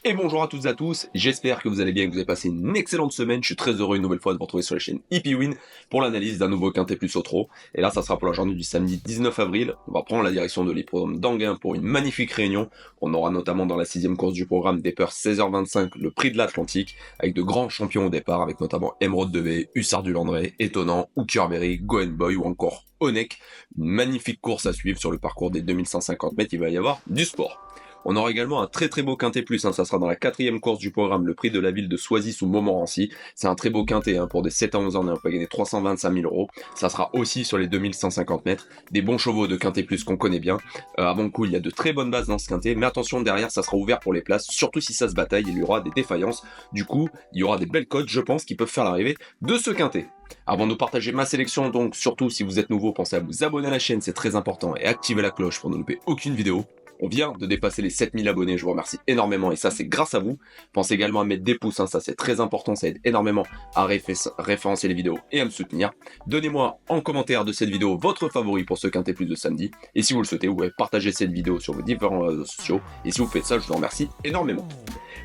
Et bonjour à toutes et à tous, j'espère que vous allez bien et que vous avez passé une excellente semaine. Je suis très heureux une nouvelle fois de vous retrouver sur la chaîne Hippie Win pour l'analyse d'un nouveau quintet plus au trot. Et là, ça sera pour la journée du samedi 19 avril. On va prendre la direction de l'hippodrome d'Anguin pour une magnifique réunion. On aura notamment dans la 6ème course du programme des peurs 16h25 le prix de l'Atlantique avec de grands champions au départ avec notamment Emeraude de Hussard du Landré, Étonnant, Hookerberry, Goen Boy ou encore Onek. Une magnifique course à suivre sur le parcours des 2150 mètres, il va y avoir du sport. On aura également un très beau quintet plus, ça sera dans la 4ème course du programme, le prix de la ville de Soisy sous Montmorency. C'est un très beau quintet pour des 7 à 11 ans, on peut gagner 325 000 euros. Ça sera aussi sur les 2150 mètres, des bons chevaux de quintet plus qu'on connaît bien. Avant le coup, il y a de très bonnes bases dans ce quintet, mais attention, derrière, ça sera ouvert pour les places, surtout si ça se bataille, il y aura des défaillances. Du coup, il y aura des belles cotes, je pense, qui peuvent faire l'arrivée de ce quintet. Avant de partager ma sélection, donc surtout si vous êtes nouveau, pensez à vous abonner à la chaîne, c'est très important, et activer la cloche pour ne louper aucune vidéo. On vient de dépasser les 7000 abonnés, je vous remercie énormément et ça c'est grâce à vous. Pensez également à mettre des pouces, ça c'est très important, ça aide énormément à référencer les vidéos et à me soutenir. Donnez-moi en commentaire de cette vidéo votre favori pour ce quintet plus de samedi. Et si vous le souhaitez, vous pouvez partager cette vidéo sur vos différents réseaux sociaux. Et si vous faites ça, je vous remercie énormément.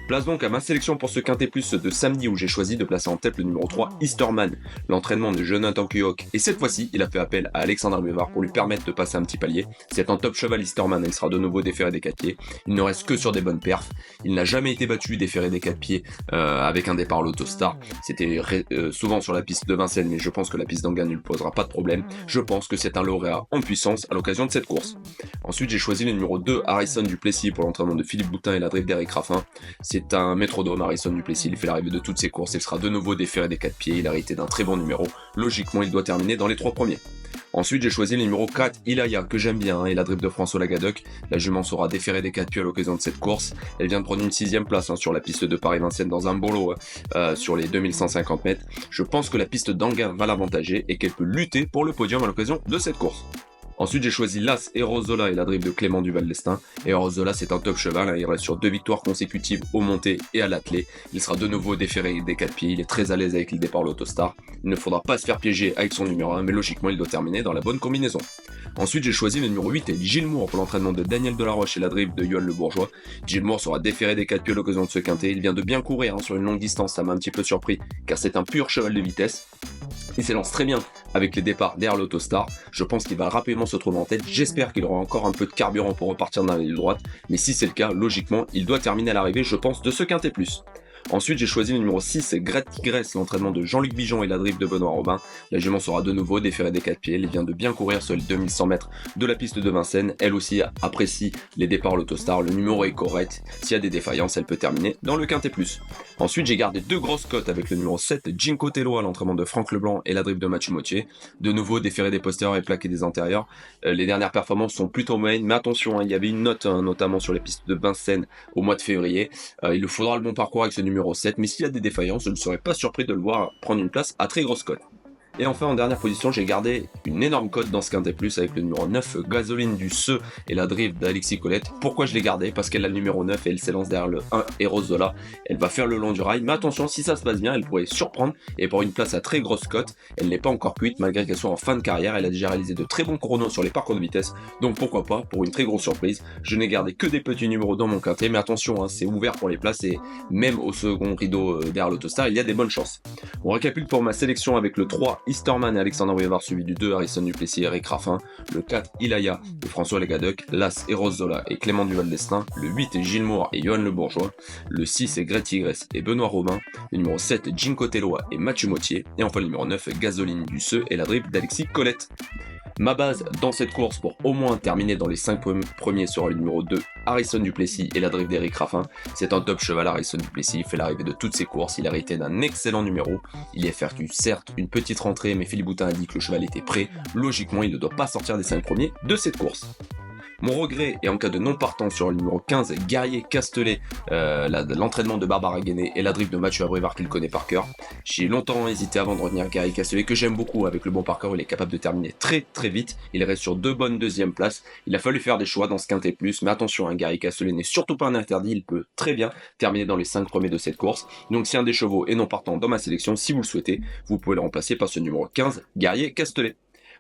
Place donc à ma sélection pour ce quintet plus de samedi où j'ai choisi de placer en tête le numéro 3, Easterman, l'entraînement de Jonathan Kuyok. Et cette fois-ci, il a fait appel à Alexandre Buvard pour lui permettre de passer un petit palier. C'est un top cheval Easterman, il sera de nouveau déféré des 4 pieds. Il ne reste que sur des bonnes perfs. Il n'a jamais été battu déféré des 4 pieds avec un départ à l'Autostar. C'était souvent sur la piste de Vincennes, mais je pense que la piste d'Anguin ne lui posera pas de problème. Je pense que c'est un lauréat en puissance à l'occasion de cette course. Ensuite, j'ai choisi le numéro 2, Harrison Duplessis, pour l'entraînement de Philippe Boutin et la drift d'Eric Raffin. C'est un métrodome, Harrison Duplessis, il fait l'arrivée de toutes ses courses, il sera de nouveau déféré des 4 pieds, il a hérité d'un très bon numéro, logiquement il doit terminer dans les 3 premiers. Ensuite j'ai choisi le numéro 4, Ilaya, que j'aime bien, et la drift de François Lagadoc. La jument sera déférée des 4 pieds à l'occasion de cette course, elle vient de prendre une 6ème place sur la piste de Paris-Vincennes dans un bon lot sur les 2150 mètres. Je pense que la piste d'Anguin va l'avantager et qu'elle peut lutter pour le podium à l'occasion de cette course. Ensuite, j'ai choisi l'As Erozola et la drift de Clément Duval d'Estaing. Erozola, c'est un top cheval, il reste sur 2 victoires consécutives au monté et à l'attelé. Il sera de nouveau déféré des 4 pieds, il est très à l'aise avec le départ l'Autostar. Il ne faudra pas se faire piéger avec son numéro 1, mais logiquement, il doit terminer dans la bonne combinaison. Ensuite, j'ai choisi le numéro 8 et Gilles Moore pour l'entraînement de Daniel Delaroche et la drift de Yoann Le Bourgeois. Gilles Moore sera déféré des 4 pieds à l'occasion de ce quintet. Il vient de bien courir sur une longue distance, ça m'a un petit peu surpris, car c'est un pur cheval de vitesse. Il s'élance très bien avec les départs derrière l'Autostar. Je pense qu'il va rapidement se trouver en tête. J'espère qu'il aura encore un peu de carburant pour repartir dans la ligne droite. Mais si c'est le cas, logiquement, il doit terminer à l'arrivée, je pense, de ce quintet plus. Ensuite, j'ai choisi le numéro 6, Gret Tigresse, l'entraînement de Jean-Luc Bijon et la drift de Benoît Robin. La jument sera de nouveau déférée des 4 pieds. Elle vient de bien courir sur les 2100 mètres de la piste de Vincennes. Elle aussi apprécie les départs l'Autostar. Le numéro est correct. S'il y a des défaillances, elle peut terminer dans le quintet plus. Ensuite, j'ai gardé 2 grosses cotes avec le numéro 7, Jinko Tello à l'entraînement de Franck Leblanc et la drift de Mathieu Mottier. De nouveau déféré des postérieurs et plaqué des antérieurs. Les dernières performances sont plutôt moyennes, mais attention, il y avait une note notamment sur les pistes de Vincennes au mois de février. Il lui faudra le bon parcours avec ce numéro 7, mais s'il y a des défaillances, je ne serais pas surpris de le voir prendre une place à très grosse cote. Et enfin, en dernière position, j'ai gardé une énorme cote dans ce quintet plus avec le numéro 9, Gasoline du Seu et la drift d'Alexis Colette. Pourquoi je l'ai gardé? Parce qu'elle a le numéro 9 et elle s'élance derrière le 1 Erozola. Elle va faire le long du rail, mais attention, si ça se passe bien, elle pourrait surprendre et pour une place à très grosse cote. Elle n'est pas encore cuite malgré qu'elle soit en fin de carrière. Elle a déjà réalisé de très bons chronos sur les parcours de vitesse, donc pourquoi pas, pour une très grosse surprise. Je n'ai gardé que des petits numéros dans mon quintet, mais attention, c'est ouvert pour les places et même au second rideau derrière l'Autostar, il y a des bonnes chances. On récapitule pour ma sélection avec le 3, Easterman et Alexandre Buvard, suivi du 2, Harrison Duplessis et Eric Raffin, le 4, Ilaya et François Lagadoc, l'As Erozola et Clément Duval d'Estaing, le 8 est Gilles Moore et Yoann Le Bourgeois, le 6 est Gret Tigresse et Benoît Robin, le numéro 7, Jinko Tello et Mathieu Mottier, et enfin le numéro 9, Gasoline du Seu et la drift d'Alexis Colette. Ma base dans cette course pour au moins terminer dans les 5 premiers sera le numéro 2, Harrison Duplessis et la drift d'Eric Raffin. C'est un top cheval, Harrison Duplessis, il fait l'arrivée de toutes ses courses, il a hérité d'un excellent numéro. Il est effectué certes une petite rentrée, mais Philippe Boutin a dit que le cheval était prêt. Logiquement, il ne doit pas sortir des 5 premiers de cette course. Mon regret est en cas de non-partant sur le numéro 15, Guerrier Castelet, l'entraînement de Barbara Guéné et la drift de Mathieu Abrivard qu'il connaît par cœur. J'ai longtemps hésité avant de retenir Guerrier Castelet, que j'aime beaucoup avec le bon par cœur, il est capable de terminer très vite, il reste sur 2 bonnes deuxièmes places, il a fallu faire des choix dans ce quintet plus, mais attention, Guerrier Castelet n'est surtout pas un interdit, il peut très bien terminer dans les 5 premiers de cette course, donc si un des chevaux est non partant dans ma sélection, si vous le souhaitez, vous pouvez le remplacer par ce numéro 15, Guerrier Castelet.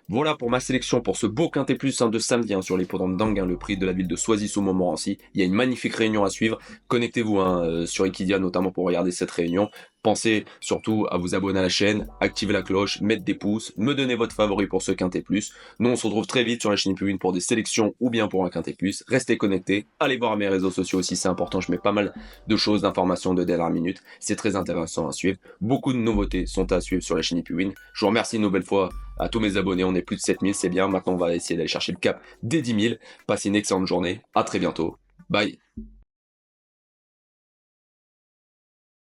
Voilà pour ma sélection pour ce beau Quintet Plus de samedi sur l'hippodrome d'Anguin, le prix de la ville de Soisy-sous-Montmorency. Il y a une magnifique réunion à suivre. Connectez-vous sur Equidia notamment pour regarder cette réunion. Pensez surtout à vous abonner à la chaîne, activer la cloche, mettre des pouces, me donner votre favori pour ce Quintet Plus. Nous on se retrouve très vite sur la chaîne IPWin pour des sélections ou bien pour un Quintet Plus. Restez connectés, allez voir mes réseaux sociaux aussi, c'est important, je mets pas mal de choses, d'informations de dernière minute. C'est très intéressant à suivre. Beaucoup de nouveautés sont à suivre sur la chaîne IPWin. Je vous remercie une nouvelle fois à tous mes abonnés, on est plus de 7000, c'est bien. Maintenant on va essayer d'aller chercher le cap des 10 000. Passez une excellente journée, à très bientôt. Bye.